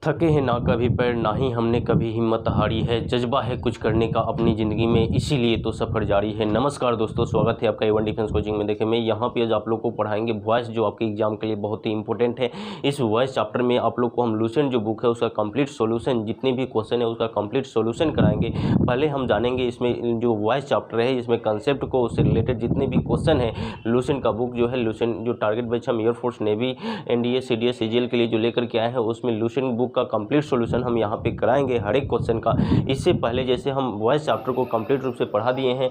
थके हैं ना कभी पैर, ना ही हमने कभी हिम्मत हारी है, जज्बा है कुछ करने का अपनी ज़िंदगी में, इसीलिए तो सफ़र जारी है। नमस्कार दोस्तों, स्वागत है आपका A1 डिफेंस कोचिंग में। देखिए मैं यहाँ पे आज आप लोग को पढ़ाएंगे वॉइस, जो आपके एग्जाम के लिए बहुत ही इंपॉर्टेंट है। इस वॉइस चैप्टर में आप लोग को हम लूसेंट जो बुक है उसका कंप्लीट सॉल्यूशन, जितने भी क्वेश्चन है उसका कंप्लीट सॉल्यूशन कराएंगे। पहले हम जानेंगे इसमें जो वॉइस चैप्टर है इसमें कंसेप्ट को, उससे रिलेटेड जितने भी क्वेश्चन है लूसेंट का बुक जो है, लूसेंट जो टारगेट बैच हम air force, navy, NDA, CDS, CGL के लिए जो लेकर के आए हैं उसमें लूसेंट बुक का कंप्लीट सॉल्यूशन हम यहाँ पे कराएंगे हर एक क्वेश्चन का। इससे पहले जैसे हम वॉइस चैप्टर को कंप्लीट रूप से पढ़ा दिए हैं,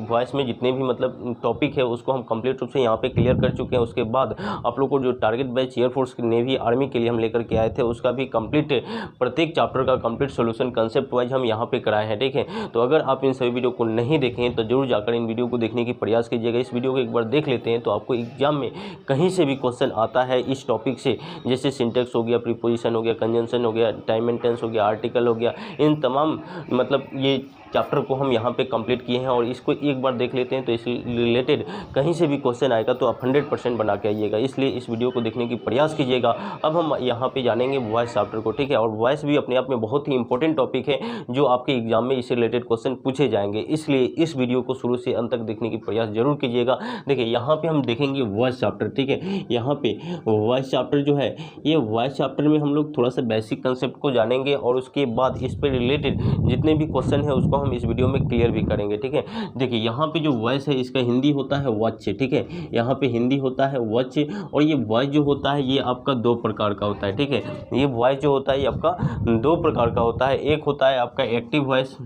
वॉइस में जितने भी मतलब टॉपिक है उसको हम कंप्लीट रूप से यहाँ पे क्लियर कर चुके हैं। उसके बाद आप लोग को जो target batch air force, navy, army के लिए हम लेकर के आए थे उसका भी कंप्लीट, प्रत्येक चैप्टर का कंप्लीट सॉल्यूशन कंसेप्ट वाइज हम यहाँ पे कराए हैं। ठीक है, तो अगर आप इन सभी वीडियो को नहीं देखें तो जरूर जाकर इन वीडियो को देखने की प्रयास कीजिएगा। इस वीडियो को एक बार देख लेते हैं तो आपको एग्जाम में कहीं से भी क्वेश्चन आता है इस टॉपिक से, जैसे सिंटेक्स हो गया, प्रीपोजिशन हो गया, कंजंक्शन हो गया, टाइम एंड टेंस हो गया, आर्टिकल हो गया, इन तमाम मतलब ये चैप्टर को हम यहाँ पे कंप्लीट किए हैं और इसको एक बार देख लेते हैं तो इससे रिलेटेड कहीं से भी क्वेश्चन आएगा तो आप 100% बना के आइएगा, इसलिए इस वीडियो को देखने की प्रयास कीजिएगा। अब हम यहाँ पे जानेंगे वॉइस चैप्टर को। ठीक है, और वॉइस भी अपने आप में बहुत ही इंपॉर्टेंट टॉपिक है जो आपके एग्जाम में इससे रिलेटेड क्वेश्चन पूछे जाएंगे, इसलिए इस वीडियो को शुरू से अंत तक देखने की प्रयास जरूर कीजिएगा। देखिए यहाँ पे हम देखेंगे वॉइस चैप्टर। ठीक है, यहाँ पे वॉइस चैप्टर जो है, ये वॉइस चैप्टर में हम लोग थोड़ा सा बेसिक कंसेप्ट को जानेंगे और उसके बाद इस पर रिलेटेड जितने भी क्वेश्चन है उसको हम इस वीडियो में क्लियर भी करेंगे। ठीक है, देखिए यहाँ पे जो वॉइस है इसका हिंदी होता है वॉच। ठीक है, यहाँ पे हिंदी होता है वॉच, और ये वॉइस जो होता है ये आपका दो प्रकार का होता है। ठीक है, ये वॉइस जो होता है ये आपका दो प्रकार का होता है। एक होता है आपका एक्टिव वॉइस,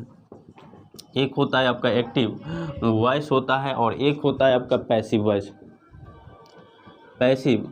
एक होता है आपका एक्टिव वॉइस होता है, और एक होता है आपका पैसिव वॉइस, पैसिव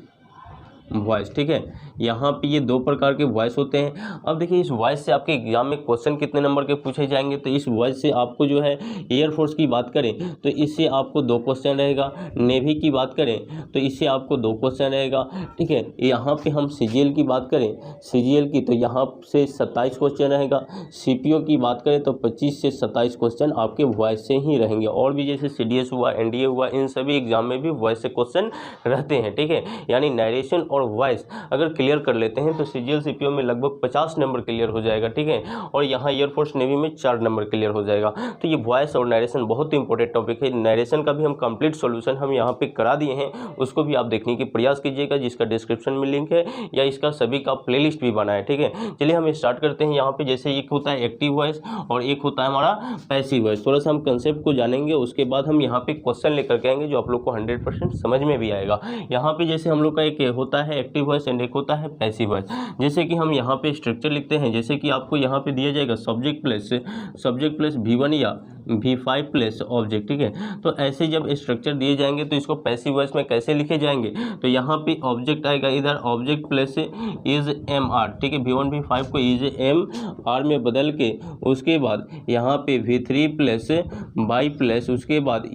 वॉइस। ठीक है, यहाँ पे ये दो प्रकार के वॉइस होते हैं। अब देखिए इस वॉइस से आपके एग्जाम में क्वेश्चन कितने नंबर के पूछे जाएंगे, तो इस वॉइस से आपको जो है एयरफोर्स की बात करें तो इससे आपको 2 क्वेश्चन रहेगा, नेवी की बात करें तो इससे आपको 2 क्वेश्चन रहेगा। ठीक है, यहाँ पे हम CGL की बात करें, CGL की, तो यहाँ से 27 क्वेश्चन रहेगा। CPO की बात करें तो 25 से 27 क्वेश्चन आपके वॉइस से ही रहेंगे, और भी जैसे CDS हुआ, NDA हुआ, इन सभी एग्जाम में भी वॉइस से क्वेश्चन रहते हैं। ठीक है, यानी नरेशन और वॉइस अगर क्लियर कर लेते हैं तो CGL CPO में लगभग 50 नंबर क्लियर हो जाएगा। ठीक है, और यहाँ एयरफोर्स, नेवी में 4 नंबर क्लियर हो जाएगा। तो ये वॉइस और नरेशन बहुत ही इंपॉर्टेंट टॉपिक है। नरेशन का भी हम कंप्लीट सॉल्यूशन हम यहाँ पे करा दिए हैं, उसको भी आप देखने की प्रयास कीजिएगा, जिसका डिस्क्रिप्शन में लिंक है, या इसका सभी का प्लेलिस्ट भी बना है। ठीक है, चलिए हम स्टार्ट करते हैं। यहाँ पे जैसे एक होता है एक्टिव वॉइस और एक होता है हमारा पैसिव वॉइस। थोड़ा सा हम कंसेप्ट को जानेंगे, उसके बाद हम यहाँ पे क्वेश्चन लेकर के आएंगे जो आप लोग को 100% समझ में भी आएगा। यहाँ पे जैसे हम लोग का एक होता है एक्टिव वॉइस एंड एक होता है पैसिव वॉइस। जैसे कि हम यहाँ पे स्ट्रक्चर लिखते हैं, जैसे कि आपको यहाँ पे दिया जाएगा सब्जेक्ट प्लस V1 या V5 प्लस ऑब्जेक्ट। ठीक है, तो ऐसे जब स्ट्रक्चर दिए जाएंगे तो इसको पैसिव वॉइस में कैसे लिखे जाएंगे, तो यहाँ पे ऑब्जेक्ट आएगा, इधर ऑब्जेक्ट प्लस इज MR। ठीक है, V1 V5 को इज MR में बदल के उसके बाद यहाँ पे V3 प्लस बाई प्लस, उसके बाद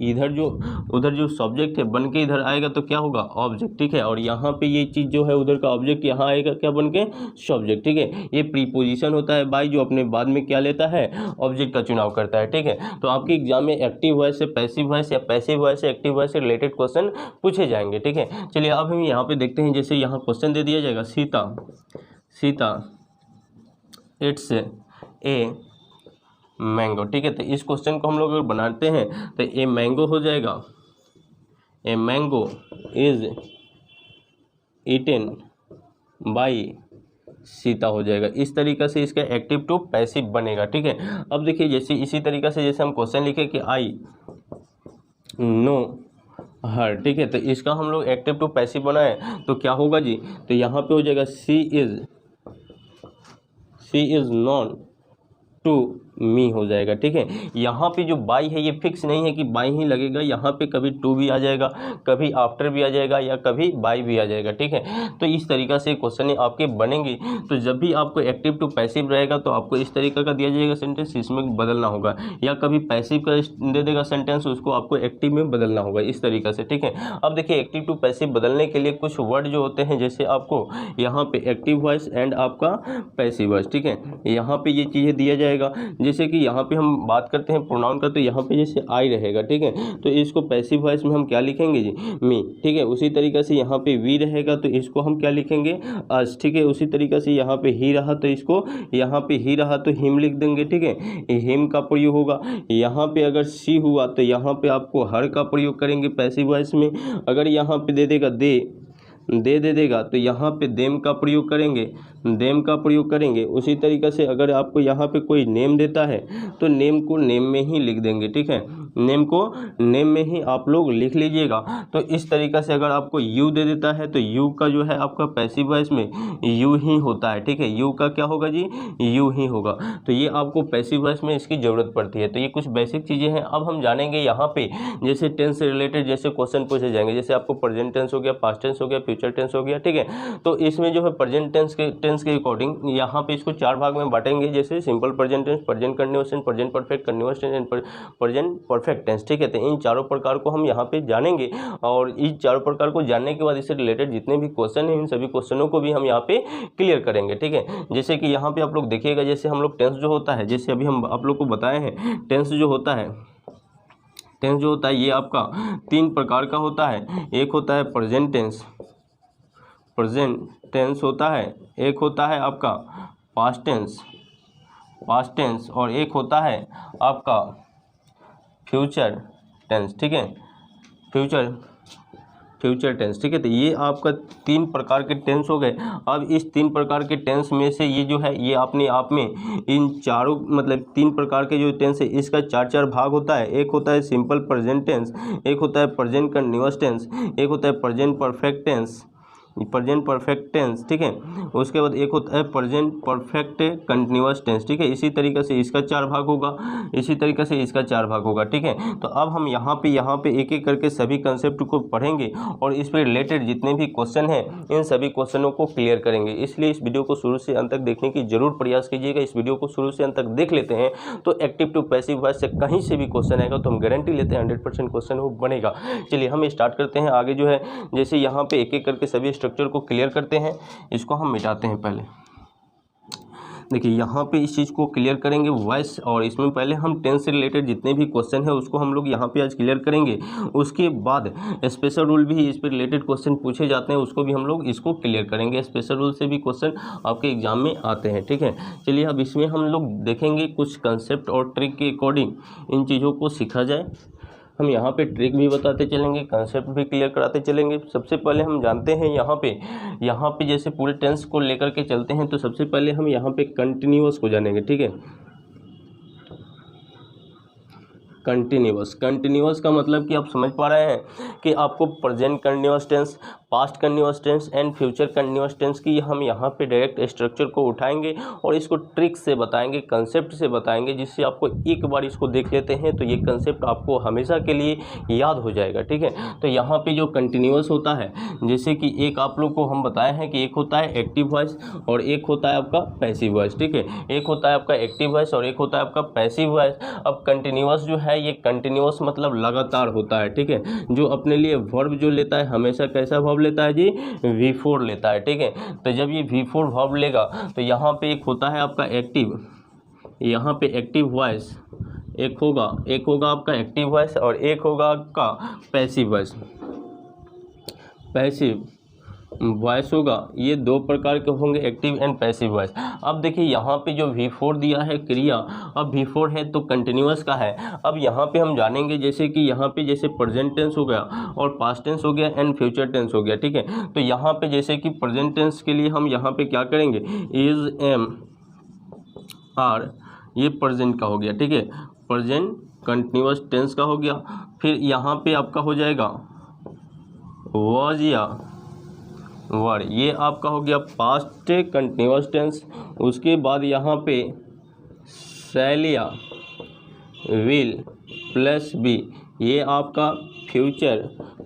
उधर जो सब्जेक्ट है बन के इधर आएगा तो क्या होगा ऑब्जेक्ट। ठीक है, और यहाँ पे ये चीज़ जो है उधर का ऑब्जेक्ट यहाँ आएगा क्या बन के सब्जेक्ट। ठीक है, ये प्रीपोजिशन होता है बाई, जो अपने बाद में क्या लेता है ऑब्जेक्ट का चुनाव करता है। ठीक है, तो आपके एग्जाम में एक्टिव वॉइस से पैसिव वॉइस या पैसिव वॉइस से एक्टिव वॉइस से रिलेटेड क्वेश्चन पूछे जाएंगे। ठीक है, चलिए अब हम यहाँ पे देखते हैं। जैसे यहाँ क्वेश्चन दे दिया जाएगा, सीता इट्स ए मैंगो। ठीक है, तो इस क्वेश्चन को हम लोग अगर बनाते हैं तो ए मैंगो हो जाएगा, a mango is eaten by Sita हो जाएगा। इस तरीक़े से इसका एक्टिव टू पैसिव बनेगा। ठीक है, अब देखिए जैसे इसी तरीक़े से जैसे हम क्वेश्चन लिखे कि आई नो हर। ठीक है, तो इसका हम लोग एक्टिव टू पैसिव बनाए तो क्या होगा जी, तो यहाँ पे हो जाएगा सी इज़ नॉन टू मी हो जाएगा। ठीक है, यहाँ पे जो बाई है ये फिक्स नहीं है कि बाई ही लगेगा, यहाँ पे कभी टू भी आ जाएगा, कभी आफ्टर भी आ जाएगा, या कभी बाई भी आ जाएगा। ठीक है, तो इस तरीक़ा से क्वेश्चन आपके बनेंगे। तो जब भी आपको एक्टिव टू पैसिव रहेगा तो आपको इस तरीक़े का दिया जाएगा सेंटेंस, इसमें बदलना होगा, या कभी पैसिव का दे देगा सेंटेंस, उसको आपको एक्टिव में बदलना होगा, इस तरीक़े से। ठीक है, अब देखिए एक्टिव टू पैसिव बदलने के लिए कुछ वर्ड जो होते हैं, जैसे आपको यहाँ पे एक्टिव वॉइस एंड आपका पैसिव वॉइस। ठीक है, यहाँ पे ये चीज़ें दिया जाएगा, जैसे कि यहाँ पे हम बात करते हैं प्रोनाउन का, तो यहाँ पे जैसे आई रहेगा, ठीक है, तो इसको पैसिव वॉइस में हम क्या लिखेंगे जी, मी, ठीक है। उसी तरीके से यहाँ पे वी रहेगा तो इसको हम क्या लिखेंगे, अस, ठीक है। उसी तरीके से यहाँ पे ही रहा तो इसको, यहाँ पे ही रहा तो हिम लिख देंगे, ठीक है, हिम का प्रयोग होगा। यहाँ पे अगर सी हुआ तो यहाँ पे आपको हर का प्रयोग करेंगे पैसिव वॉइस में। अगर यहाँ पे दे देगा दे देगा तो यहाँ पे देम का प्रयोग करेंगे, देम का प्रयोग करेंगे। उसी तरीके से अगर आपको यहाँ पे कोई नेम देता है तो नेम को नेम में ही लिख देंगे, ठीक है, नेम को नेम में ही आप लोग लिख लीजिएगा। तो इस तरीक़े से अगर आपको यू दे देता है तो यू का जो है आपका पैसिव वॉइस में यू ही होता है, ठीक है, यू का क्या होगा जी, यू ही होगा। तो ये आपको पैसिव वॉइस में इसकी ज़रूरत पड़ती है। तो ये कुछ बेसिक चीज़ें हैं। अब हम जानेंगे यहाँ पे जैसे टेंस से रिलेटेड जैसे क्वेश्चन पूछे जाएंगे, जैसे आपको प्रेजेंट टेंस हो गया, पास्ट टेंस हो गया, फ्यूचर टेंस हो गया, ठीक है। तो इसमें जो है प्रेजेंट टेंस के अकॉर्डिंग यहाँ पे इसको 4 भाग में बांटेंगे, जैसे simple present tense, present continuous tense, present perfect continuous tense and present perfect tense, ठीक है। तो इन चारों प्रकार को हम यहाँ पे जानेंगे और इस चारों प्रकार को जानने के बाद इससे रिलेटेड जितने भी क्वेश्चन हैं इन सभी क्वेश्चनों को भी हम यहाँ पे क्लियर करेंगे, ठीक है। जैसे कि यहाँ पे आप लोग देखिएगा, जैसे हम लोग टेंस जो होता है, जैसे अभी हम आप लोग को बताए हैं, टेंस जो होता है, टेंस जो होता है ये आपका 3 प्रकार का होता है। एक होता है प्रेजेंट टेंस, प्रेजेंट टेंस होता है, एक होता है आपका पास्ट टेंस, पास्ट टेंस, और एक होता है आपका फ्यूचर टेंस, ठीक है, फ्यूचर टेंस, ठीक है। तो ये आपका 3 प्रकार के टेंस हो गए। अब इस 3 प्रकार के टेंस में से ये जो है ये अपने आप में इन चारों मतलब 3 प्रकार के जो टेंस है इसका 4 भाग होता है। एक होता है सिंपल प्रेजेंट टेंस, एक होता है प्रेजेंट कंटिन्यूअस टेंस, एक होता है present perfect tense, present perfect tense, ठीक है। उसके बाद एक होता है प्रेजेंट परफेक्ट कंटिन्यूअस टेंस, ठीक है। इसी तरीके से इसका 4 भाग होगा, इसी तरीके से इसका 4 भाग होगा, ठीक है। तो अब हम यहाँ पे एक एक करके सभी कंसेप्ट को पढ़ेंगे और इस पर रिलेटेड जितने भी क्वेश्चन हैं इन सभी क्वेश्चनों को क्लियर करेंगे। इसलिए इस वीडियो को शुरू से अंत तक देखने की जरूर प्रयास कीजिएगा। इस वीडियो को शुरू से अंत तक देख लेते हैं तो एक्टिव टू पैसिव वॉइस से कहीं से भी क्वेश्चन आएगा तो हम गारंटी लेते हैं 100% क्वेश्चन वो बनेगा। चलिए हम स्टार्ट करते हैं। आगे जो है जैसे यहाँ पे एक एक करके सभी स्ट्रक्चर को क्लियर करते हैं, इसको हम मिटाते हैं। पहले देखिए यहाँ पे इस चीज़ को क्लियर करेंगे वॉइस, और इसमें पहले हम टेंस से रिलेटेड जितने भी क्वेश्चन है उसको हम लोग यहाँ पे आज क्लियर करेंगे। उसके बाद स्पेशल रूल भी इस पर रिलेटेड क्वेश्चन पूछे जाते हैं, उसको भी हम लोग इसको क्लियर करेंगे। स्पेशल रूल से भी क्वेश्चन आपके एग्जाम में आते हैं, ठीक है। चलिए अब इसमें हम लोग देखेंगे कुछ कंसेप्ट और ट्रिक के अकॉर्डिंग इन चीज़ों को सीखा जाए। हम यहाँ पे ट्रिक भी बताते चलेंगे, कंसेप्ट भी क्लियर कराते चलेंगे। सबसे पहले हम जानते हैं यहाँ पे जैसे पूरे टेंस को लेकर के चलते हैं तो सबसे पहले हम यहाँ पे कंटिन्यूअस को जानेंगे, ठीक है। कंटिन्यूअस का मतलब कि आप समझ पा रहे हैं कि आपको present continuous tense, past continuous tense and future continuous tense की हम यहाँ पे डायरेक्ट स्ट्रक्चर को उठाएंगे और इसको ट्रिक से बताएंगे, कंसेप्ट से बताएंगे, जिससे आपको एक बार इसको देख लेते हैं तो ये कंसेप्ट आपको हमेशा के लिए याद हो जाएगा, ठीक है। तो यहाँ पे जो कंटिन्यूअस होता है, जैसे कि एक आप लोग को हम बताए हैं कि एक होता है एक्टिव वॉइस और एक होता है आपका पैसिव वॉइस, ठीक है। एक होता है आपका एक्टिव वॉइस और एक होता है आपका पैसिव वॉइस। अब कंटिन्यूअस जो है ये कंटिन्यूअस मतलब लगातार होता है, ठीक है, जो अपने लिए वर्ब जो लेता है हमेशा कैसा वर्ब लेता है जी, V4 लेता है, ठीक है। तो जब ये V4 वर्ब लेगा तो यहाँ पे एक होता है आपका एक्टिव, यहाँ पे एक्टिव वॉइस एक होगा आपका एक्टिव वॉइस और एक होगा आपका पैसिव वॉइस। पैसिव वॉइस होगा, ये 2 प्रकार के होंगे, एक्टिव एंड पैसिव वॉइस। अब देखिए यहाँ पे जो V4 दिया है क्रिया, अब V4 है तो कंटिन्यूअस का है। अब यहाँ पे हम जानेंगे जैसे कि यहाँ पे जैसे प्रेजेंट टेंस हो गया और पास्ट टेंस हो गया एंड फ्यूचर टेंस हो गया, ठीक है। तो यहाँ पे जैसे कि प्रेजेंट टेंस के लिए हम यहाँ पे क्या करेंगे, इज, एम, आर, ये प्रेजेंट का हो गया, ठीक है, प्रेजेंट कंटिन्यूअस टेंस का हो गया। फिर यहाँ पे आपका हो जाएगा वॉज या वर, ये आपका हो गया पास्ट कंटिन्यूअस टेंस। उसके बाद यहाँ पे शैल या विल प्लस बी, ये आपका फ्यूचर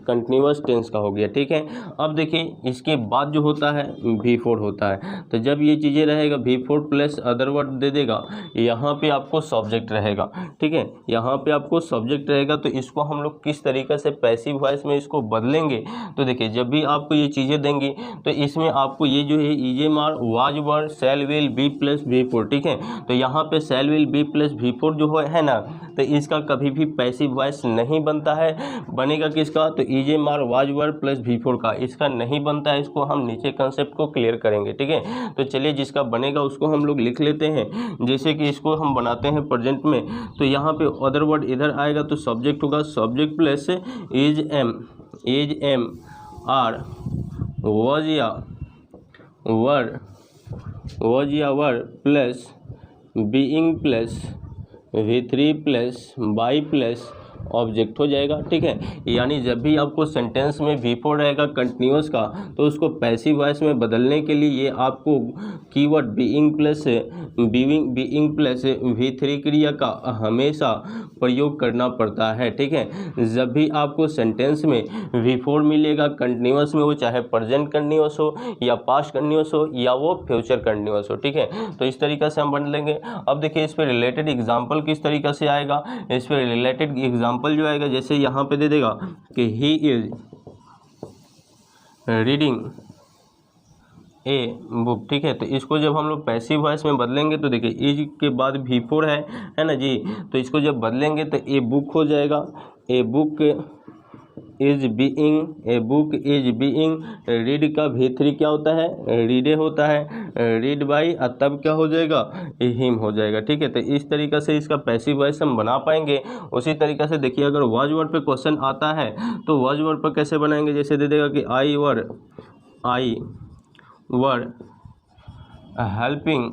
कंटिन्यूस टेंस का हो गया, ठीक है। अब देखिए इसके बाद जो होता है V4 होता है। तो जब ये चीज़ें रहेगा V4 प्लस अदर वर्ड दे देगा, यहाँ पे आपको सब्जेक्ट रहेगा, ठीक है। यहाँ पे आपको सब्जेक्ट रहेगा, तो इसको हम लोग किस तरीके से पैसिव वॉइस में इसको बदलेंगे। तो देखिए जब भी आपको ये चीज़ें देंगी तो इसमें आपको ये जो है EJMR was were shell will be plus V4, ठीक है। तो यहाँ पे शैल विल बी प्लस V4 जो है ना, तो इसका कभी भी पैसिव वॉइस नहीं बनता है। बनेगा किसका, तो EJMR was were plus V4 का, इसका नहीं बनता है। इसको हम नीचे कंसेप्ट को क्लियर करेंगे, ठीक है। तो चलिए जिसका बनेगा उसको हम लोग लिख लेते हैं। जैसे कि इसको हम बनाते हैं प्रेजेंट में, तो यहाँ पे अदर वर्ड इधर आएगा तो सब्जेक्ट होगा subject plus is am are was या were plus being plus V3 plus by plus object हो जाएगा, ठीक है। यानी जब भी आपको सेंटेंस में V4 रहेगा कंटिन्यूस का, तो उसको पैसिव वॉइस में बदलने के लिए ये आपको कीवर्ड बीइंग प्लस V3 क्रिया का हमेशा प्रयोग करना पड़ता है, ठीक है। जब भी आपको सेंटेंस में V4 मिलेगा कंटिन्यूस में, वो चाहे प्रेजेंट कंटिन्यूस हो या पास्ट कंटिन्यूस हो या वो फ्यूचर कंटिन्यूस हो, ठीक है। तो इस तरीके से हम बदलेंगे। अब देखिए इस पर रिलेटेड एग्जाम्पल किस तरीके से आएगा। इस पर रिलेटेड एग्जाम्पल जो आएगा, जैसे यहाँ पे दे देगा कि he is reading A book, ठीक है। तो इसको जब हम लोग पैसिव वॉइस में बदलेंगे तो देखिए इज के बाद V4 है ना जी। तो इसको जब बदलेंगे तो ए बुक हो जाएगा। A book is being read का V3 क्या होता है, रीडे होता है, रीड बाई, तब क्या हो जाएगा, हिम हो जाएगा, ठीक है। तो इस तरीक़े से इसका पैसिव वॉइस हम बना पाएंगे। उसी तरीक़े से देखिए अगर वाज वर्ड पे क्वेश्चन आता है तो वाज वर्ड पर कैसे बनाएंगे। जैसे दे देगा कि I were helping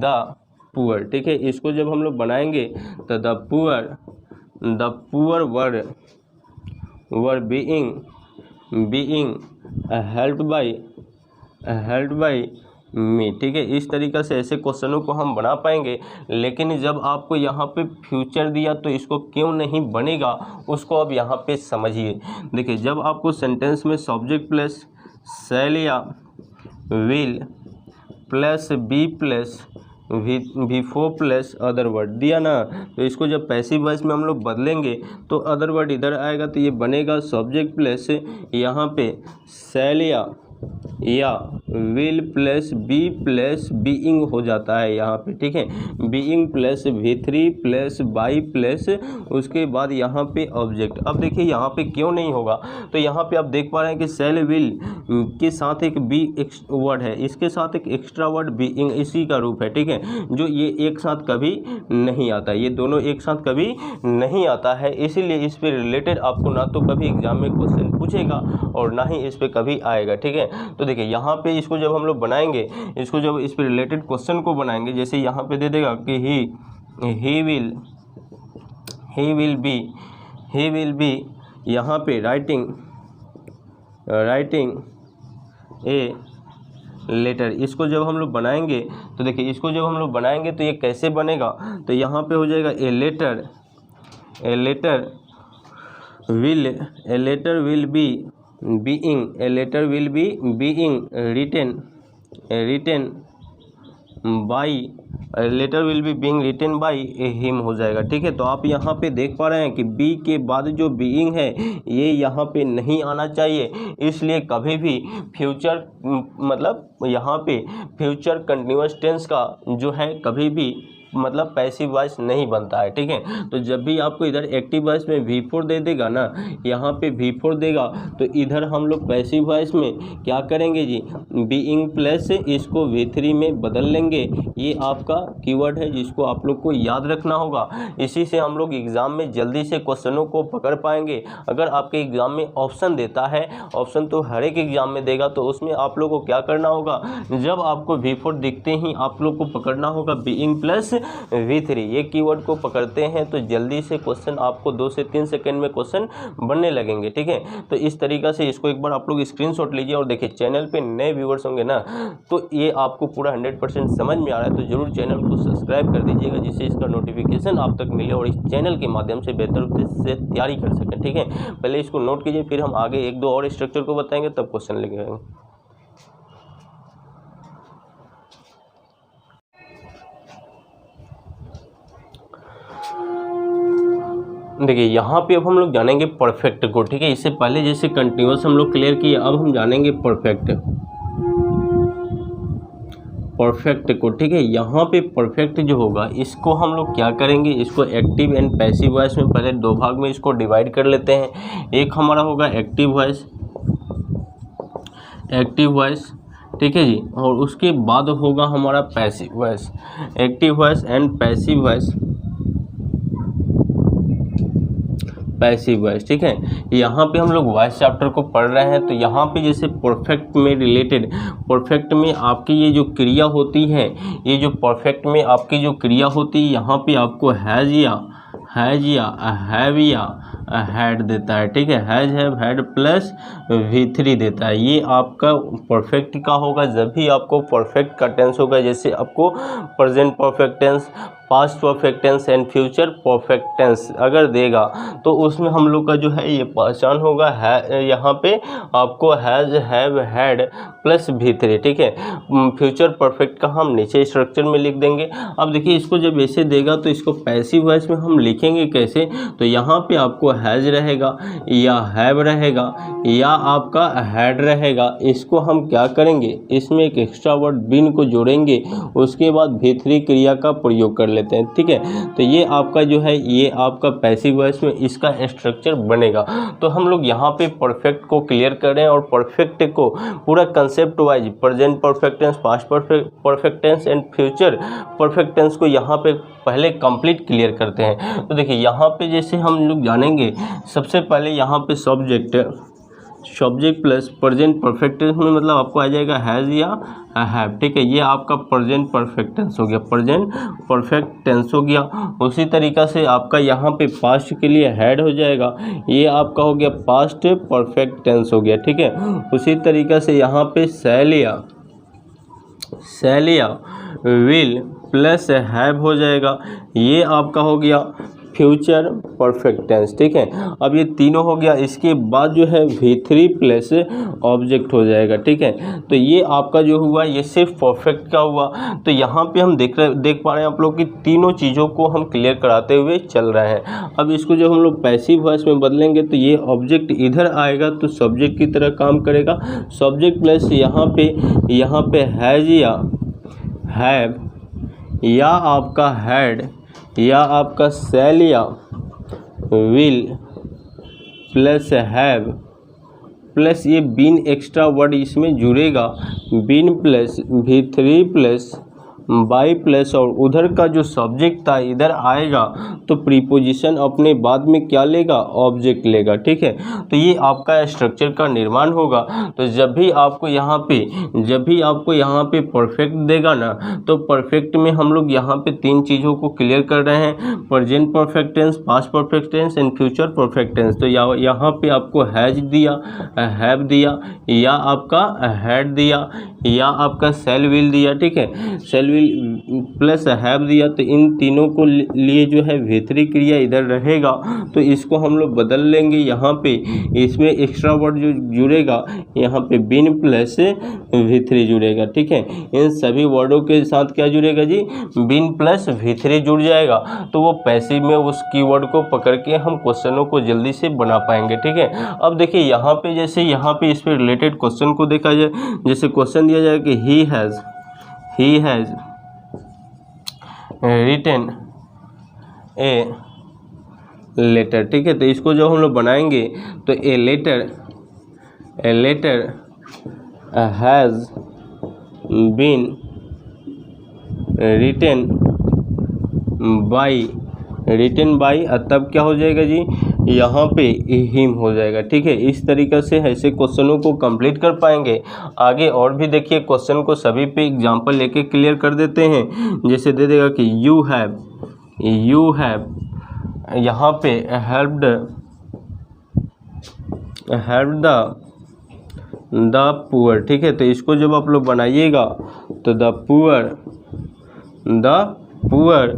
the poor, ठीक है। इसको जब हम लोग बनाएंगे तो the poor were being helped by me, ठीक है। इस तरीक़े से ऐसे क्वेश्चनों को हम बना पाएंगे। लेकिन जब आपको यहाँ पे फ्यूचर दिया तो इसको क्यों नहीं बनेगा, उसको अब यहाँ पे समझिए। देखिए जब आपको सेंटेंस में सब्जेक्ट प्लस शैल या will plus be plus V4 plus other word दिया ना, तो इसको जब पैसिव वॉइस में हम लोग बदलेंगे तो अदर वर्ड इधर आएगा, तो ये बनेगा सब्जेक्ट प्लस यहाँ पे शैल या will plus be plus being हो जाता है यहाँ पे, ठीक है। Being plus V3 plus by plus उसके बाद यहाँ पे ऑब्जेक्ट। अब देखिए यहाँ पे क्यों नहीं होगा, तो यहाँ पे आप देख पा रहे हैं कि शैल विल के साथ एक बी वर्ड है, इसके साथ एक एक्स्ट्रा वर्ड बीइंग, इसी का रूप है, ठीक है। जो ये एक साथ कभी नहीं आता, ये दोनों एक साथ कभी नहीं आता है। इसीलिए इस पर रिलेटेड आपको ना तो कभी एग्जाम में क्वेश्चन पूछेगा और ना ही इस पर कभी आएगा, ठीक है। तो देखिए यहाँ पे इसको जब हम लोग बनाएंगे, इसको जब इस पे रिलेटेड क्वेश्चन को बनाएंगे, जैसे यहाँ पे दे देगा कि ही विल बी यहाँ पे राइटिंग ए लेटर। इसको जब हम लोग बनाएंगे तो देखिए इसको जब हम लोग बनाएंगे तो ये कैसे बनेगा, तो यहाँ पे हो जाएगा a letter will be being written by him हो जाएगा, ठीक है। तो आप यहाँ पे देख पा रहे हैं कि बी के बाद जो बीइंग है ये यहाँ पे नहीं आना चाहिए। इसलिए कभी भी फ्यूचर मतलब यहाँ पे फ्यूचर कंटिन्यूअस टेंस का जो है कभी भी मतलब पैसिव वॉइस नहीं बनता है, ठीक है। तो जब भी आपको इधर एक्टिव वॉइस में V4 दे देगा ना, यहाँ पे V4 देगा, तो इधर हम लोग पैसिव वॉइस में क्या करेंगे जी, बीइंग प्लस इसको V3 में बदल लेंगे। ये आपका कीवर्ड है जिसको आप लोग को याद रखना होगा। इसी से हम लोग एग्ज़ाम में जल्दी से क्वेश्चनों को पकड़ पाएंगे। अगर आपके एग्ज़ाम में ऑप्शन देता है, ऑप्शन तो हर एक एग्ज़ाम में देगा, तो उसमें आप लोग को क्या करना होगा, जब आपको V4 दिखते ही आप लोग को पकड़ना होगा बीइंग प्लस V3 ये कीवर्ड को पकड़ते हैं तो जल्दी से क्वेश्चन आपको 2 से 3 सेकंड में क्वेश्चन बनने लगेंगे, ठीक है। तो इस तरीक़ा से इसको एक बार आप लोग स्क्रीनशॉट लीजिए और देखिए चैनल पे नए व्यूअर्स होंगे ना तो ये आपको पूरा 100% समझ में आ रहा है तो ज़रूर चैनल को सब्सक्राइब कर दीजिएगा जिससे इसका नोटिफिकेशन आप तक मिले और इस चैनल के माध्यम से बेहतर से तैयारी कर सकें, ठीक है। पहले इसको नोट कीजिए, फिर हम आगे 1-2 और स्ट्रक्चर को बताएंगे तब क्वेश्चन लेंगे। देखिए यहाँ पे अब हम लोग जानेंगे परफेक्ट को, ठीक है। इससे पहले जैसे कंटिन्यूअस हम लोग क्लियर किए, अब हम जानेंगे परफेक्ट को, ठीक है। यहाँ पे परफेक्ट जो होगा इसको हम लोग क्या करेंगे, इसको एक्टिव एंड पैसिव वॉइस में पहले 2 भाग में इसको डिवाइड कर लेते हैं। एक हमारा होगा एक्टिव वॉइस, ठीक है जी, और उसके बाद होगा हमारा passive voice, active voice and passive voice, ठीक है। यहाँ पे हम लोग वॉइस चैप्टर को पढ़ रहे हैं तो यहाँ पे जैसे परफेक्ट में रिलेटेड, परफेक्ट में आपकी ये जो क्रिया होती है, ये जो परफेक्ट में आपकी जो क्रिया होती है यहाँ पे आपको हैज़ या हैव या हैड देता है, ठीक है। Has have had plus V3 देता है। ये आपका परफेक्ट का होगा जब भी आपको परफेक्ट का टेंस होगा, जैसे आपको present perfect tense, past perfect tense and future perfect tense अगर देगा तो उसमें हम लोग का जो है ये पहचान होगा है, यहाँ पे आपको has have had plus V3, ठीक है। फ्यूचर परफेक्ट का हम नीचे स्ट्रक्चर में लिख देंगे। अब देखिए इसको जब ऐसे देगा तो इसको पैसिव वॉइस में हम लिखेंगे कैसे, तो यहाँ पे आपको हैज़ रहेगा या हैव रहेगा या आपका हैड रहेगा। इसको हम क्या करेंगे, इसमें एक एक्स्ट्रा वर्ड बीन को जोड़ेंगे, उसके बाद V3 क्रिया का प्रयोग कर लेते हैं, ठीक है। तो ये आपका जो है ये आपका पैसिव वॉइस में इसका स्ट्रक्चर बनेगा। तो हम लोग यहाँ पे परफेक्ट को क्लियर करें और परफेक्ट को पूरा concept wise present perfect tense, past perfect tense and future perfect tense को यहाँ पे पहले कंप्लीट क्लियर करते हैं। तो देखिए यहाँ पे जैसे हम लोग जानेंगे सबसे पहले यहाँ पे subject plus present perfect tense में मतलब आपको आ जाएगा हैज़ या हैव, ठीक है। ये आपका प्रेजेंट परफेक्ट टेंस हो गया, प्रेजेंट परफेक्ट टेंस हो गया। उसी तरीक़ा से आपका यहाँ पे पास्ट के लिए हैड हो जाएगा, ये आपका हो गया पास्ट परफेक्ट टेंस हो गया, ठीक है। उसी तरीक़ा से यहाँ पे शैल या विल प्लस हैव हो जाएगा, ये आपका हो गया फ्यूचर परफेक्ट टेंस, ठीक है। अब ये तीनों हो गया, इसके बाद जो है V3 प्लस ऑब्जेक्ट हो जाएगा, ठीक है। तो ये आपका जो हुआ ये सिर्फ परफेक्ट का हुआ। तो यहाँ पे हम देख पा रहे हैं आप लोग कि तीनों चीज़ों को हम क्लियर कराते हुए चल रहे हैं। अब इसको जब हम लोग पैसिव वॉइस में बदलेंगे तो ये ऑब्जेक्ट इधर आएगा तो सब्जेक्ट की तरह काम करेगा। सब्जेक्ट प्लस यहाँ पे हैज़ या हैव या आपका हैड या आपका शैल या विल प्लस हैव प्लस ये बीन एक्स्ट्रा वर्ड इसमें जुड़ेगा, been plus V3 plus by plus और उधर का जो सब्जेक्ट था इधर आएगा तो प्रीपोजिशन अपने बाद में क्या लेगा, ऑब्जेक्ट लेगा, ठीक है। तो ये आपका स्ट्रक्चर का निर्माण होगा। तो जब भी आपको यहाँ पे परफेक्ट देगा ना तो परफेक्ट में हम लोग यहाँ पे 3 चीज़ों को क्लियर कर रहे हैं, present perfect tense, past perfect tense and future perfect tense. तो यहाँ पे आपको हैज दिया, हैव दिया या आपका हैड दिया या आपका शैल विल दिया, ठीक है। शैल प्लस हैव दिया तो इन तीनों को लिए जो है V3 क्रिया इधर रहेगा तो इसको हम लोग बदल लेंगे। यहाँ पे इसमें एक्स्ट्रा वर्ड जो जुड़ेगा यहाँ पे बीन प्लस V3 जुड़ेगा, ठीक है। इन सभी वर्डों के साथ क्या जुड़ेगा जी, बीन प्लस V3 जुड़ जाएगा। तो वो पैसिव में उस कीवर्ड को पकड़ के हम क्वेश्चनों को जल्दी से बना पाएंगे, ठीक है। अब देखिए यहाँ पे जैसे यहाँ पे इस पे रिलेटेड क्वेश्चन को देखा जाए, जैसे क्वेश्चन दिया जाए कि he has written a letter, ठीक है। तो इसको जो हम लोग बनाएंगे तो a letter has been written by written by, तब क्या हो जाएगा जी, यहाँ पे हिम हो जाएगा। ठीक है, इस तरीक़े से ऐसे क्वेश्चनों को कंप्लीट कर पाएंगे। आगे और भी देखिए क्वेश्चन को सभी पे एग्जांपल लेके क्लियर कर देते हैं। जैसे दे देगा कि यू हैव यहाँ पे हेल्प्ड द पुअर। ठीक है, तो इसको जब आप लोग बनाइएगा तो द पुअर,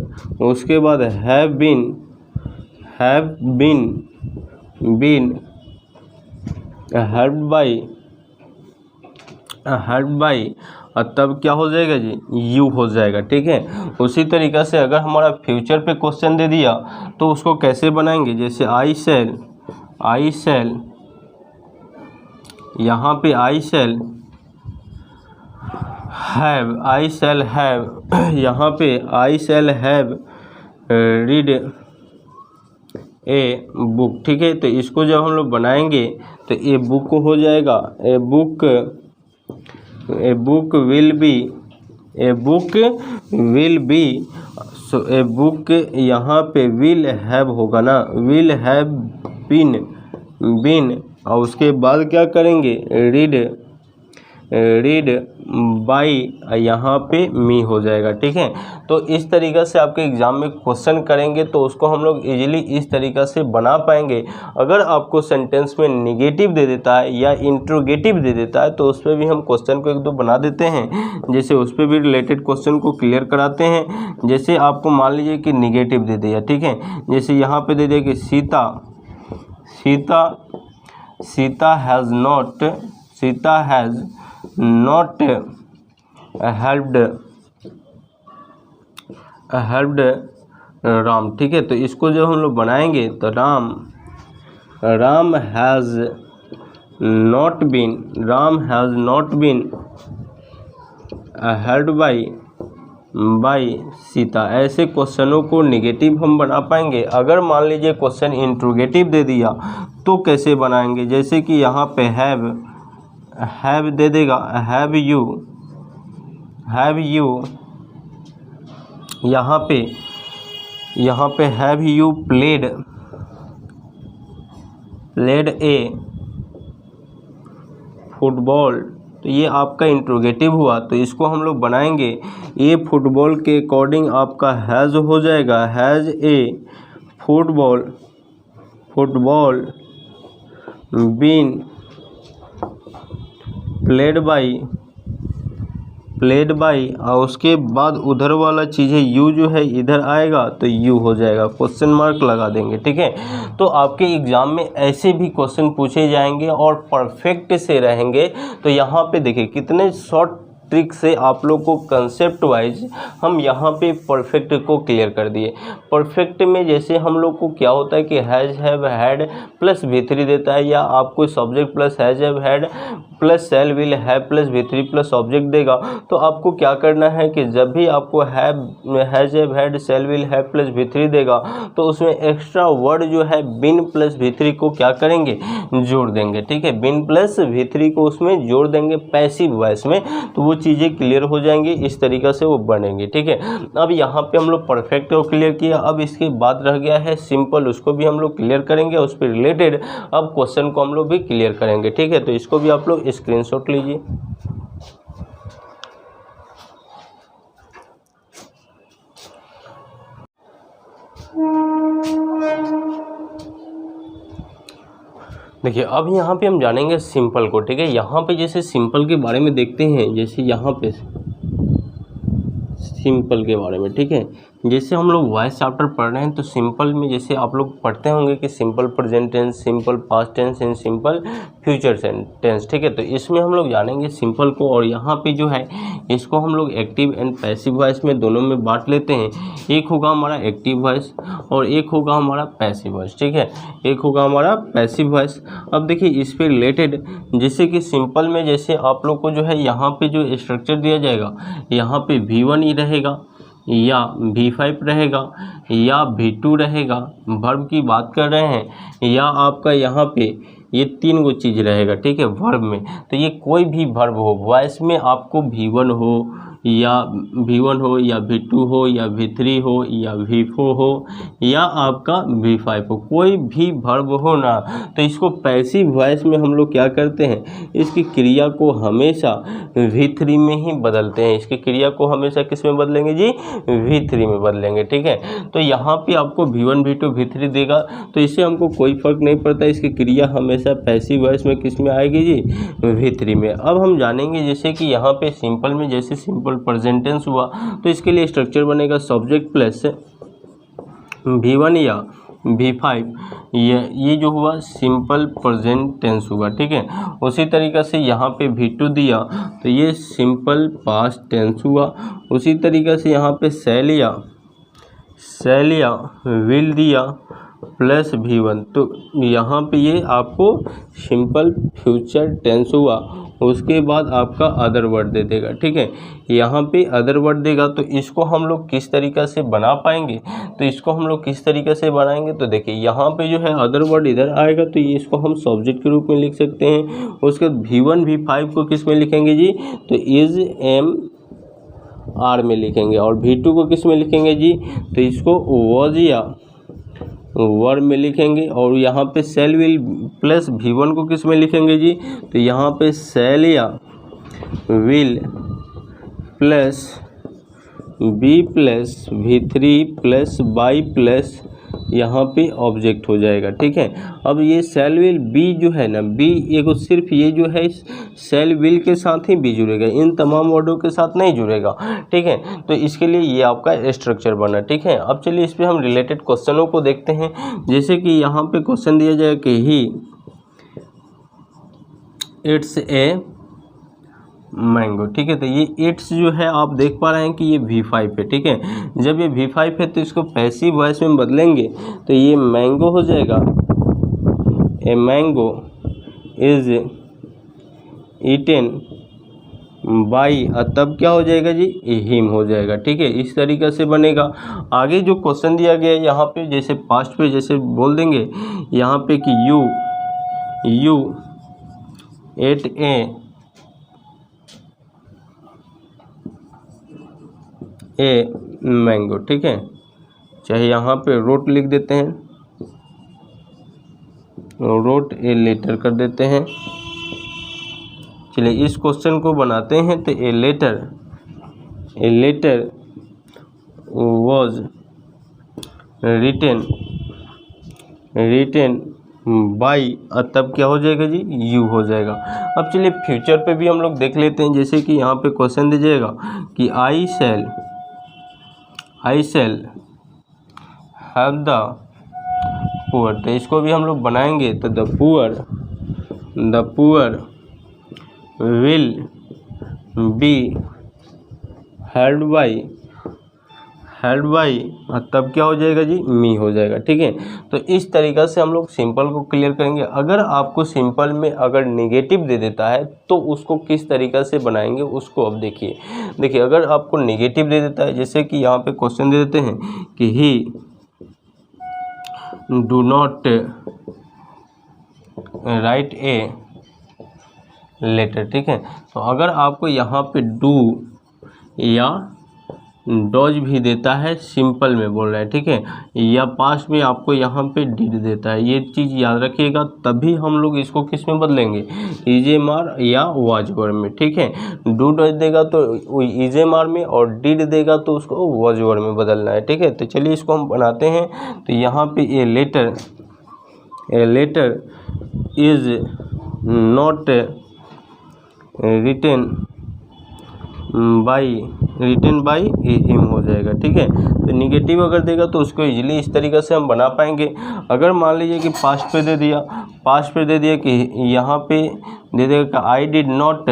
उसके बाद हैव बीन हेल्प्ड बाई, और तब क्या हो जाएगा जी, यू हो जाएगा। ठीक है, उसी तरीक़ा से अगर हमारा फ्यूचर पे क्वेश्चन दे दिया तो उसको कैसे बनाएंगे, जैसे आई शैल यहाँ पे आई शैल हैव यहाँ पे I shall have read a book. ठीक है, तो इसको जब हम लोग बनाएंगे तो ए बुक हो जाएगा, a book will be, so a book यहाँ पे विल हैव होगा ना, विल हैव बीन, और उसके बाद क्या करेंगे, रीड बाई, यहाँ पे मी हो जाएगा। ठीक है, तो इस तरीक़ा से आपके एग्ज़ाम में क्वेश्चन करेंगे तो उसको हम लोग इजीली इस तरीक़ा से बना पाएंगे। अगर आपको सेंटेंस में निगेटिव दे देता है या इंट्रोगेटिव दे देता है तो उस पर भी हम क्वेश्चन को एक दो बना देते हैं, जैसे उस पर भी रिलेटेड क्वेश्चन को क्लियर कराते हैं। जैसे आपको मान लीजिए कि निगेटिव दे दिया, ठीक है, जैसे यहाँ पे दे दिया कि Sita has not helped Ram. ठीक है, तो इसको जब हम लोग बनाएंगे तो Ram has not been helped by Sita. ऐसे क्वेश्चनों को नेगेटिव हम बना पाएंगे। अगर मान लीजिए क्वेश्चन इंट्रोगेटिव दे दिया तो कैसे बनाएंगे, जैसे कि यहाँ पे हैव दे देगा, हैव यू यहाँ पे have you played a football. तो ये आपका इंट्रोगेटिव हुआ, तो इसको हम लोग बनाएंगे। ये फुटबॉल के अकॉर्डिंग आपका हैज़ हो जाएगा, has a football been played by, और उसके बाद उधर वाला चीज़ है यू जो है इधर आएगा तो यू हो जाएगा, क्वेश्चन मार्क लगा देंगे। ठीक है, तो आपके एग्ज़ाम में ऐसे भी क्वेश्चन पूछे जाएंगे और परफेक्ट से रहेंगे। तो यहाँ पे देखिए कितने शॉर्ट ट्रिक से आप लोग को कंसेप्ट वाइज हम यहाँ पे परफेक्ट को क्लियर कर दिए। परफेक्ट में जैसे हम लोग को क्या होता है कि has have had plus V3 देता है, या आपको subject plus has have had plus shell will have plus V3 plus object देगा। तो आपको क्या करना है कि जब भी आपको has have had shell will have plus V3 देगा तो उसमें एक्स्ट्रा वर्ड जो है बिन प्लस V3 को क्या करेंगे, जोड़ देंगे। ठीक है, बिन प्लस V3 को उसमें जोड़ देंगे पैसिव वॉइस में, तो वो चीज़ें क्लियर हो जाएंगी, इस तरीक़ा से वो बनेंगे। ठीक है, अब यहाँ पे हम लोग परफेक्ट को क्लियर किया। अब इसके बाद रह गया है सिंपल, उसको भी हम लोग क्लियर करेंगे, उस पर रिलेटेड अब क्वेश्चन को हम लोग भी क्लियर करेंगे। ठीक है, तो इसको भी आप लोग स्क्रीनशॉट लीजिए। देखिए अब यहाँ पे हम जानेंगे सिंपल को। ठीक है, यहाँ पे जैसे सिंपल के बारे में देखते हैं, जैसे यहाँ पे सिंपल के बारे में। ठीक है, जैसे हम लोग वॉइस चैप्टर पढ़ रहे हैं तो सिंपल में जैसे आप लोग पढ़ते होंगे कि simple present tense, simple past tense and simple future tense. ठीक है, तो इसमें हम लोग जानेंगे सिंपल को, और यहाँ पे जो है इसको हम लोग एक्टिव एंड पैसिव वॉइस में दोनों में बांट लेते हैं। एक होगा हमारा एक्टिव वॉइस और एक होगा हमारा पैसिव वॉइस। ठीक है, एक होगा हमारा पैसिव वॉइस। अब देखिए इस पे रिलेटेड जैसे कि सिंपल में जैसे आप लोग को जो है यहाँ पे जो स्ट्रक्चर दिया जाएगा, यहाँ पे V1 ही रहेगा या V5 रहेगा या V2 रहेगा, वर्ब की बात कर रहे हैं, या आपका यहाँ पे ये तीन गो चीज़ रहेगा। ठीक है, वर्ब में तो ये कोई भी वर्ब हो, वॉइस में आपको V1 हो या V1 हो या V2 हो या V3 हो या V4 हो या आपका V5 हो, कोई भी वर्ब हो ना, तो इसको पैसिव वॉइस में हम लोग क्या करते हैं, इसकी क्रिया को हमेशा V3 में ही बदलते हैं। इसकी क्रिया को हमेशा किस में बदलेंगे जी, V3 में बदलेंगे। ठीक है, तो यहाँ पे आपको V1 V2 V3 देगा, तो इससे हमको कोई फर्क नहीं पड़ता, इसकी क्रिया हमेशा पैसिव वॉइस में किस में आएगी जी, V3 में। अब हम जानेंगे जैसे कि यहाँ पे सिंपल में जैसे सिंपल प्रेजेंट टेंस हुआ, तो इसके लिए स्ट्रक्चर बनेगा सब्जेक्ट प्लस V1 या V5, ये जो हुआ सिंपल प्रेजेंट टेंस हुआ। ठीक है, उसी तरीक़ा से यहाँ पे V2 दिया तो ये सिंपल पास्ट टेंस हुआ। उसी तरीक़ा से यहाँ पे शैल या विल दिया प्लस V1, तो यहाँ पे ये आपको सिंपल फ्यूचर टेंस हुआ। उसके बाद आपका अदर वर्ड दे देगा। ठीक है, यहाँ पे अदर वर्ड देगा, तो इसको हम लोग किस तरीक़ा से बना पाएंगे, तो इसको हम लोग किस तरीक़े से बनाएंगे, तो देखिए यहाँ पे जो है अदर वर्ड इधर आएगा, तो ये इसको हम सब्जेक्ट के रूप में लिख सकते हैं। उसके बाद V1 V5 को किस में लिखेंगे जी, तो इज एम आर में लिखेंगे, और V2 को किस में लिखेंगे जी, तो इसको वॉज या वर्ब में लिखेंगे। और यहाँ पे शैल विल प्लस V1 को किस में लिखेंगे जी, तो यहाँ पे शैल या will plus B plus V3 plus by plus यहाँ पे ऑब्जेक्ट हो जाएगा। ठीक है, अब ये शैल विल बी जो है ना, बी एगो सिर्फ ये जो है शैल विल के साथ ही बी जुड़ेगा, इन तमाम वर्डों के साथ नहीं जुड़ेगा। ठीक है, तो इसके लिए ये आपका स्ट्रक्चर बना। ठीक है, अब चलिए इस पर हम रिलेटेड क्वेश्चनों को देखते हैं। जैसे कि यहाँ पे क्वेश्चन दिया जाए कि ही इट्स ए मैंगो। ठीक है, तो ये इट्स जो है आप देख पा रहे हैं कि ये V5 है। ठीक है, जब ये V5 है तो इसको पैसिव वॉइस में बदलेंगे तो ये मैंगो हो जाएगा, a mango is eaten by, तब क्या हो जाएगा जी, हिम हो जाएगा। ठीक है, इस तरीक़े से बनेगा। आगे जो क्वेश्चन दिया गया है यहाँ पे जैसे पास्ट पे जैसे बोल देंगे यहाँ पे कि यू एट ए मैंगो। ठीक है, चाहे यहाँ पे रोट लिख देते हैं, रोट ए लेटर कर देते हैं। चलिए इस क्वेश्चन को बनाते हैं, तो a letter was written by, तब क्या हो जाएगा जी, यू हो जाएगा। अब चलिए फ्यूचर पे भी हम लोग देख लेते हैं। जैसे कि यहाँ पे क्वेश्चन दीजिएगा कि आई शैल हैव द पुअर, तो इसको भी हम लोग बनाएंगे, तो the poor will be held by, तब क्या हो जाएगा जी, मी हो जाएगा। ठीक है, तो इस तरीक़ा से हम लोग सिंपल को क्लियर करेंगे। अगर आपको सिंपल में अगर नेगेटिव दे देता है तो उसको किस तरीक़ा से बनाएंगे उसको अब देखिए अगर आपको नेगेटिव दे देता है, जैसे कि यहाँ पे क्वेश्चन दे देते हैं कि he do not write a letter. ठीक है, तो अगर आपको यहाँ पे डू या डॉज भी देता है, सिंपल में बोल रहा है। ठीक है, या पास्ट में आपको यहाँ पे डिड देता है, ये चीज़ याद रखिएगा, तभी हम लोग इसको किस में बदलेंगे, इजेमार या वाज वर्ब में। ठीक है, डू डॉज देगा तो इजेमार में, और डिड देगा तो उसको वाज वर्ब में बदलना है। ठीक है, तो चलिए इसको हम बनाते हैं। तो यहाँ पे a letter is not written by him हो जाएगा। ठीक है, तो निगेटिव अगर देगा तो उसको इजीली इस तरीक़े से हम बना पाएंगे। अगर मान लीजिए कि पास्ट पे दे दिया कि यहाँ पे दे देगा कि आई डिड नॉट,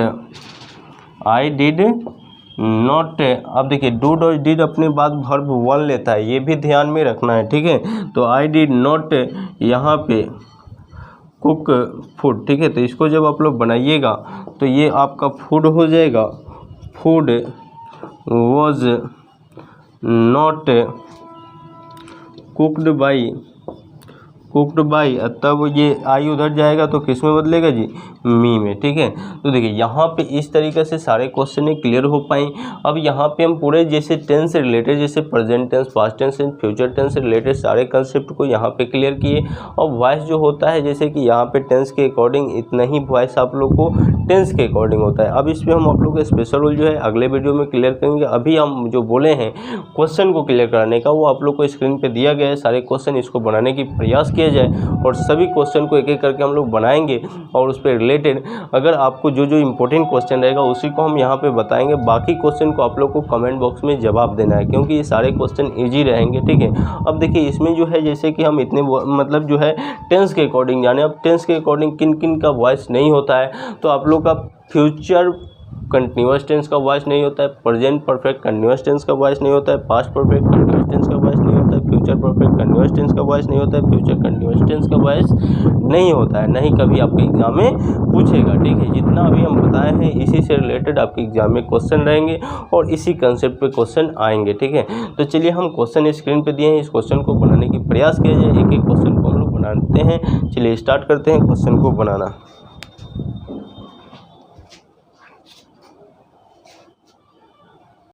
अब देखिए डू डॉज डिड अपने बाद वर्ब वन लेता है, ये भी ध्यान में रखना है। ठीक है, तो आई डिड नॉट यहाँ पे कुक फूड। ठीक है, तो इसको जब आप लोग बनाइएगा तो ये आपका फूड हो जाएगा, food was not cooked cooked by, तब ये आई उधर जाएगा तो किस में बदलेगा जी, मी में। ठीक है, तो देखिए यहाँ पे इस तरीके से सारे क्वेश्चन क्लियर हो पाए। अब यहाँ पे हम पूरे जैसे टेंस से रिलेटेड, जैसे present tense, past tense and future tense से रिलेटेड सारे कंसेप्ट को यहाँ पे क्लियर किए। और वॉइस जो होता है, जैसे कि यहाँ पे टेंस के अकॉर्डिंग इतना ही वॉइस आप लोग को टेंस के अकॉर्डिंग होता है। अब इसमें हम आप लोग का स्पेशल रोल जो है अगले वीडियो में क्लियर करेंगे। अभी हम जो बोले हैं क्वेश्चन को क्लियर कराने का, वो आप लोग को स्क्रीन पे दिया गया है सारे क्वेश्चन, इसको बनाने की प्रयास किया जाए और सभी क्वेश्चन को एक एक करके हम लोग बनाएंगे और उस पर रिलेटेड अगर आपको जो जो इंपॉर्टेंट क्वेश्चन रहेगा उसी को हम यहाँ पे बताएंगे। बाकी क्वेश्चन को आप लोग को कमेंट बॉक्स में जवाब देना है, क्योंकि ये सारे क्वेश्चन ईजी रहेंगे। ठीक है, अब देखिए इसमें जो है जैसे कि हम इतने मतलब जो है टेंस के अकॉर्डिंग जाने। अब टेंस के अकॉर्डिंग किन किन का वॉइस नहीं होता है, तो आप लोग का फ्यूचर कंटिन्यूअस टेंस का वॉइस नहीं होता है, प्रेजेंट परफेक्ट कंटिन्यूअस टेंस का वॉइस नहीं होता है, पास्ट परफेक्ट कंटिन्यूअस टेंस का वॉइस नहीं होता है, फ्यूचर परफेक्ट कंटिन्यूअस टेंस का वॉइस नहीं होता है, फ्यूचर कंटिन्यूअस टेंस का वॉइस नहीं होता है, नहीं कभी आपके एग्जाम में पूछेगा। ठीक है, जितना अभी हम बताए हैं इसी से रिलेटेड आपके एग्जाम में क्वेश्चन रहेंगे और इसी कंसेप्ट पे क्वेश्चन आएंगे। ठीक है, तो चलिए हम क्वेश्चन स्क्रीन पे दिए हैं, इस क्वेश्चन को बनाने की प्रयास किया जाए। एक एक क्वेश्चन को हम लोग बनाते हैं। चलिए स्टार्ट करते हैं क्वेश्चन को बनाना।